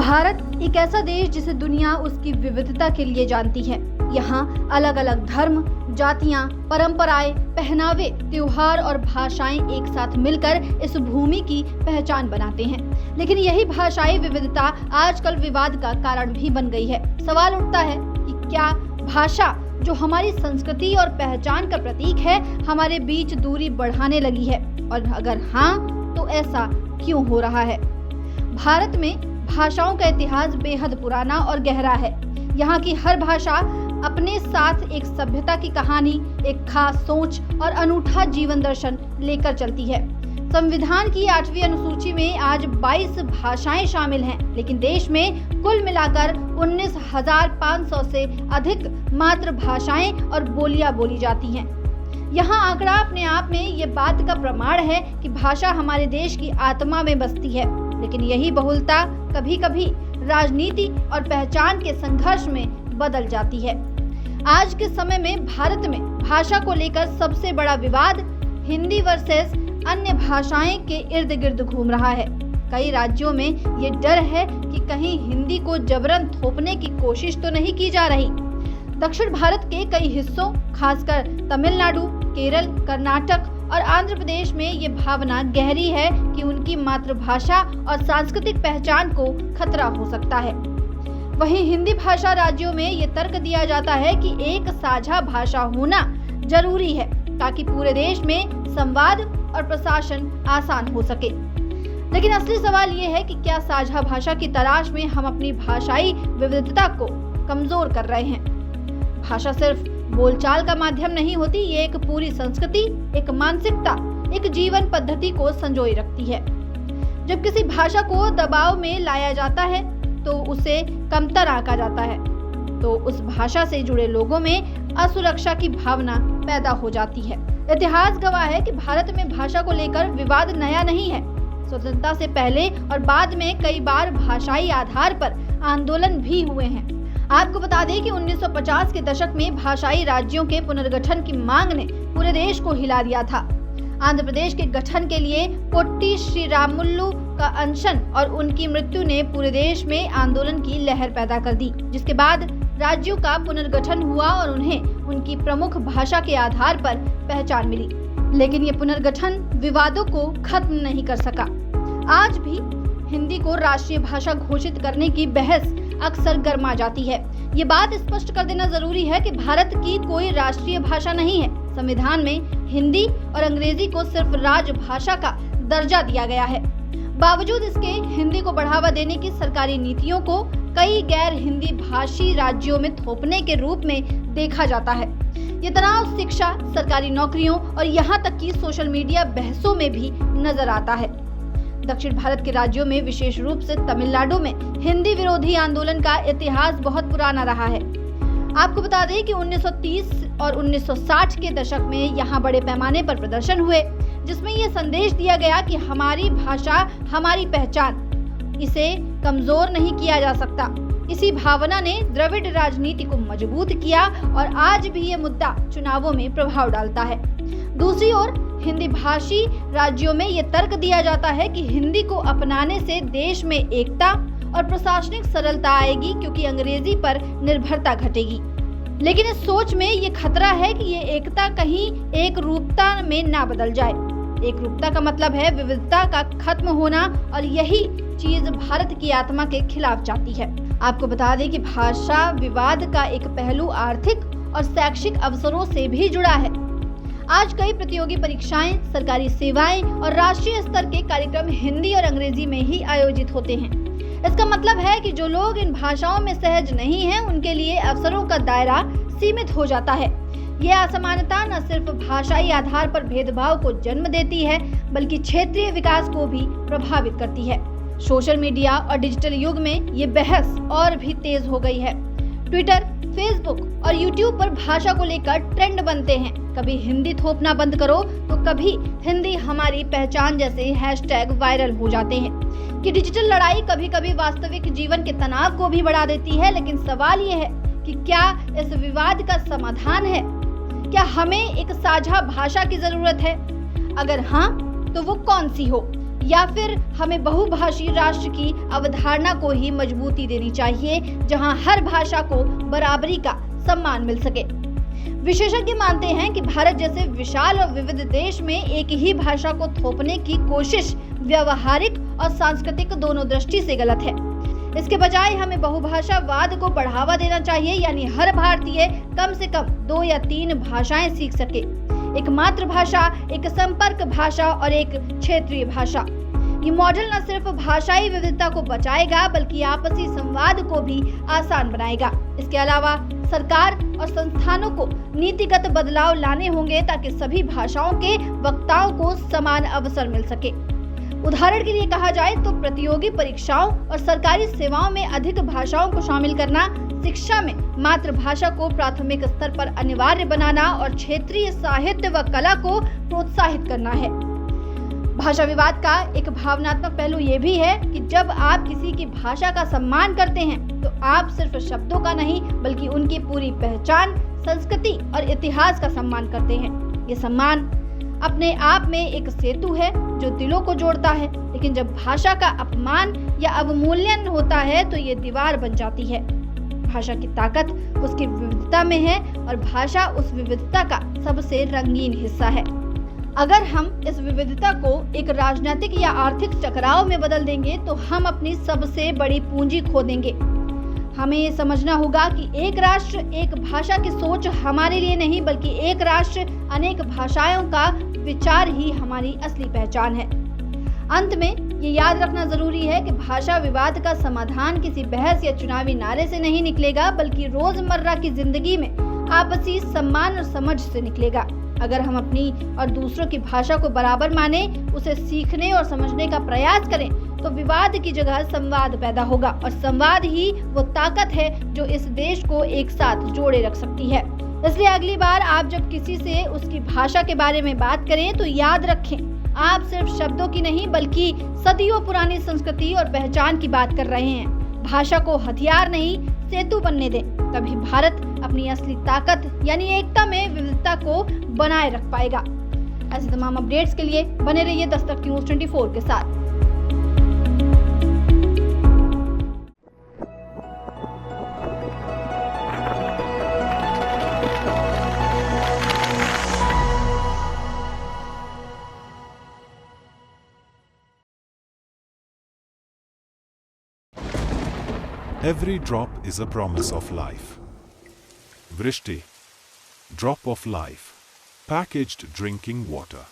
भारत एक ऐसा देश जिसे दुनिया उसकी विविधता के लिए जानती है। यहाँ अलग अलग धर्म, जातियां, परंपराएं, पहनावे, त्योहार और भाषाएं एक साथ मिलकर इस भूमि की पहचान बनाते हैं। लेकिन यही भाषाई विविधता आजकल विवाद का कारण भी बन गई है। सवाल उठता है कि क्या भाषा, जो हमारी संस्कृति और पहचान का प्रतीक है, हमारे बीच दूरी बढ़ाने लगी है? और अगर हाँ, तो ऐसा क्यों हो रहा है? भारत में भाषाओं का इतिहास बेहद पुराना और गहरा है। यहाँ की हर भाषा अपने साथ एक सभ्यता की कहानी, एक खास सोच और अनूठा जीवन दर्शन लेकर चलती है। संविधान की 8वीं अनुसूची में आज 22 भाषाएं शामिल हैं, लेकिन देश में कुल मिलाकर 19,500 से अधिक मातृभाषाएं और बोलियां बोली जाती हैं। यहाँ आंकड़ा अपने आप में ये बात का प्रमाण है कि भाषा हमारे देश की आत्मा में बसती है। लेकिन यही बहुलता कभी कभी राजनीति और पहचान के संघर्ष में बदल जाती है। आज के समय में भारत में भाषा को लेकर सबसे बड़ा विवाद हिंदी वर्सेस अन्य भाषाएं के इर्द गिर्द घूम रहा है। कई राज्यों में ये डर है कि कहीं हिंदी को जबरन थोपने की कोशिश तो नहीं की जा रही। दक्षिण भारत के कई हिस्सों, खासकर तमिलनाडु, केरल, कर्नाटक और आंध्र प्रदेश में ये भावना गहरी है कि उनकी मातृभाषा और सांस्कृतिक पहचान को खतरा हो सकता है। वहीं हिंदी भाषा राज्यों में ये तर्क दिया जाता है कि एक साझा भाषा होना जरूरी है ताकि पूरे देश में संवाद और प्रशासन आसान हो सके। लेकिन असली सवाल ये है कि क्या साझा भाषा की तलाश में हम अपनी भाषाई विविधता को कमजोर कर रहे हैं? भाषा सिर्फ बोलचाल का माध्यम नहीं होती, ये एक पूरी संस्कृति, एक मानसिकता, एक जीवन पद्धति को संजोए रखती है। जब किसी भाषा को दबाव में लाया जाता है तो उसे कमतर आंका जाता है, तो उस भाषा से जुड़े लोगों में असुरक्षा की भावना पैदा हो जाती है। इतिहास गवाह है कि भारत में भाषा को लेकर विवाद नया नहीं है। स्वतंत्रता से पहले और बाद में कई बार भाषाई आधार पर आंदोलन भी हुए हैं। आपको बता दें कि 1950 के दशक में भाषाई राज्यों के पुनर्गठन की मांग ने पूरे देश को हिला दिया था। आंध्र प्रदेश के गठन के लिए पोट्टी श्रीरामुलु का अनशन और उनकी मृत्यु ने पूरे देश में आंदोलन की लहर पैदा कर दी, जिसके बाद राज्यों का पुनर्गठन हुआ और उन्हें उनकी प्रमुख भाषा के आधार पर पहचान मिली। लेकिन ये पुनर्गठन विवादों को खत्म नहीं कर सका। आज भी हिंदी को राष्ट्रीय भाषा घोषित करने की बहस अक्सर गर्मा जाती है। ये बात स्पष्ट कर देना जरूरी है कि भारत की कोई राष्ट्रीय भाषा नहीं है। संविधान में हिंदी और अंग्रेजी को सिर्फ राजभाषा का दर्जा दिया गया है। बावजूद इसके हिंदी को बढ़ावा देने की सरकारी नीतियों को कई गैर हिंदी भाषी राज्यों में थोपने के रूप में देखा जाता है। ये तनाव शिक्षा, सरकारी नौकरियों और यहाँ तक कि सोशल मीडिया बहसों में भी नजर आता है। दक्षिण भारत के राज्यों में, विशेष रूप से तमिलनाडु में, हिंदी विरोधी आंदोलन का इतिहास बहुत पुराना रहा है। आपको बता दें कि 1930 और 1960 के दशक में यहाँ बड़े पैमाने पर प्रदर्शन हुए, जिसमें ये संदेश दिया गया कि हमारी भाषा हमारी पहचान, इसे कमजोर नहीं किया जा सकता। इसी भावना ने द्रविड़ राजनीति को मजबूत किया और आज भी ये मुद्दा चुनावों में प्रभाव डालता है। दूसरी ओर हिंदी भाषी राज्यों में ये तर्क दिया जाता है कि हिंदी को अपनाने से देश में एकता और प्रशासनिक सरलता आएगी, क्योंकि अंग्रेजी पर निर्भरता घटेगी। लेकिन इस सोच में ये खतरा है कि ये एकता कहीं एक रूपता में ना बदल जाए। एक रूपता का मतलब है विविधता का खत्म होना, और यही चीज भारत की आत्मा के खिलाफ जाती है। आपको बता दें कि भाषा विवाद का एक पहलू आर्थिक और शैक्षिक अवसरों से भी जुड़ा है। आज कई प्रतियोगी परीक्षाएं, सरकारी सेवाएं और राष्ट्रीय स्तर के कार्यक्रम हिंदी और अंग्रेजी में ही आयोजित होते हैं। इसका मतलब है कि जो लोग इन भाषाओं में सहज नहीं हैं, उनके लिए अवसरों का दायरा सीमित हो जाता है। यह असमानता न सिर्फ भाषाई आधार पर भेदभाव को जन्म देती है, बल्कि क्षेत्रीय विकास को भी प्रभावित करती है। सोशल मीडिया और डिजिटल युग में ये बहस और भी तेज हो गई है। ट्विटर, फेसबुक और यूट्यूब पर भाषा को लेकर ट्रेंड बनते हैं। कभी हिंदी थोपना बंद करो तो कभी हिंदी हमारी पहचान जैसे हैशटैग वायरल हो जाते हैं। कि डिजिटल लड़ाई कभी कभी वास्तविक जीवन के तनाव को भी बढ़ा देती है। लेकिन सवाल ये है कि क्या इस विवाद का समाधान है? क्या हमें एक साझा भाषा की जरूरत है? अगर हाँ, तो वो कौन सी हो? या फिर हमें बहुभाषी राष्ट्र की अवधारणा को ही मजबूती देनी चाहिए, जहां हर भाषा को बराबरी का सम्मान मिल सके। विशेषज्ञ मानते हैं कि भारत जैसे विशाल और विविध देश में एक ही भाषा को थोपने की कोशिश व्यावहारिक और सांस्कृतिक दोनों दृष्टि से गलत है। इसके बजाय हमें बहुभाषावाद को बढ़ावा देना चाहिए, यानी हर भारतीय कम से कम 2 या 3 भाषाएं सीख सके, एक मातृभाषा, एक संपर्क भाषा और एक क्षेत्रीय भाषा। ये मॉडल न सिर्फ भाषाई विविधता को बचाएगा बल्कि आपसी संवाद को भी आसान बनाएगा। इसके अलावा सरकार और संस्थानों को नीतिगत बदलाव लाने होंगे ताकि सभी भाषाओं के वक्ताओं को समान अवसर मिल सके। उदाहरण के लिए कहा जाए तो प्रतियोगी परीक्षाओं और सरकारी सेवाओं में अधिक भाषाओं को शामिल करना, शिक्षा में मातृभाषा को प्राथमिक स्तर पर अनिवार्य बनाना और क्षेत्रीय साहित्य व कला को प्रोत्साहित करना है। भाषा विवाद का एक भावनात्मक पहलू ये भी है कि जब आप किसी की भाषा का सम्मान करते हैं तो आप सिर्फ शब्दों का नहीं बल्कि उनकी पूरी पहचान, संस्कृति और इतिहास का सम्मान करते हैं। ये सम्मान अपने आप में एक सेतु है जो दिलों को जोड़ता है, लेकिन जब भाषा का अपमान या अवमूल्यन होता है तो ये दीवार बन जाती है। भाषा की ताकत उसकी विविधता में है और भाषा उस विविधता का सबसे रंगीन हिस्सा है। अगर हम इस विविधता को एक राजनीतिक या आर्थिक टकराव में बदल देंगे तो हम अपनी सबसे बड़ी पूंजी खो देंगे। हमें ये समझना होगा कि एक राष्ट्र एक भाषा की सोच हमारे लिए नहीं बल्कि एक राष्ट्र अनेक भाषाओं का विचार ही हमारी असली पहचान है। अंत में ये याद रखना जरूरी है कि भाषा विवाद का समाधान किसी बहस या चुनावी नारे से नहीं निकलेगा बल्कि रोजमर्रा की जिंदगी में आपसी सम्मान और समझ से निकलेगा। अगर हम अपनी और दूसरों की भाषा को बराबर माने, उसे सीखने और समझने का प्रयास करें तो विवाद की जगह संवाद पैदा होगा और संवाद ही वो ताकत है जो इस देश को एक साथ जोड़े रख सकती है। इसलिए अगली बार आप जब किसी से उसकी भाषा के बारे में बात करें तो याद रखें, आप सिर्फ शब्दों की नहीं बल्कि सदियों पुरानी संस्कृति और पहचान की बात कर रहे हैं। भाषा को हथियार नहीं सेतु बनने दें, तभी भारत अपनी असली ताकत यानी एकता में विविधता को बनाए रख पाएगा। ऐसे तमाम अपडेट्स के लिए बने रहिए दस्तक न्यूज़ 24 के साथ। Every drop is a promise of life. Vrishti, drop of life, packaged drinking water.